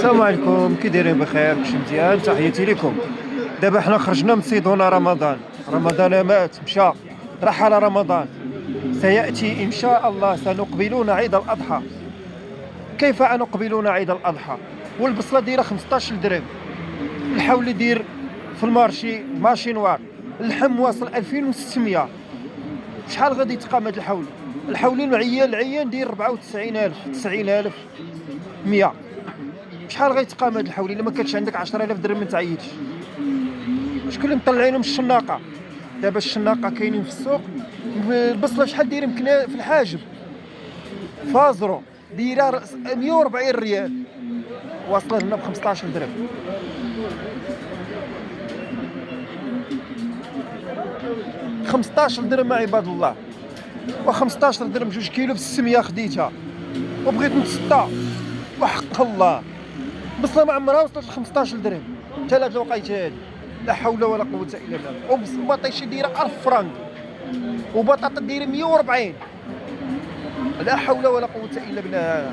السلام عليكم، كي دايرين؟ بخير؟ كلشي مزيان؟ تحياتي لكم. دابا حنا خرجنا من صيدون رمضان مات مشى، رحل رمضان، سيأتي إن شاء الله. سنقبلون عيد الأضحى. كيف نقبلون عيد الأضحى؟ والبصلة دايرة 15 درهم، الحول يدير في المارشي ماشي نوار، اللحم واصل 2600. شحال غادي يتقام هذا الحول؟ الحولين العيان داير 94,000 90,000 100. شحال غيتقام هاد الحول الا ما كانش عندك 10,000 درهم ما تعيطش؟ شكون اللي مطلعينهم الشناقه؟ دابا الشناقه كاينين في السوق. البصله شحال دايره؟ يمكن في الحاجب فازرو دايره 140 ريال، واصله لنا ب 15 درهم. 15 درهم عباد الله، و 15 درهم 2 كيلو ب 600 خديتها وبغيت نتسطى. وحق الله بصله ما عمرها وصلت ل 15 درهم حتى لهاد الوقيته هادي. لا حول ولا قوه الا بالله. وبطيشه دايره 1000 فرنك، وبطاطا دايره 140. لا حول ولا قوه الا بالله.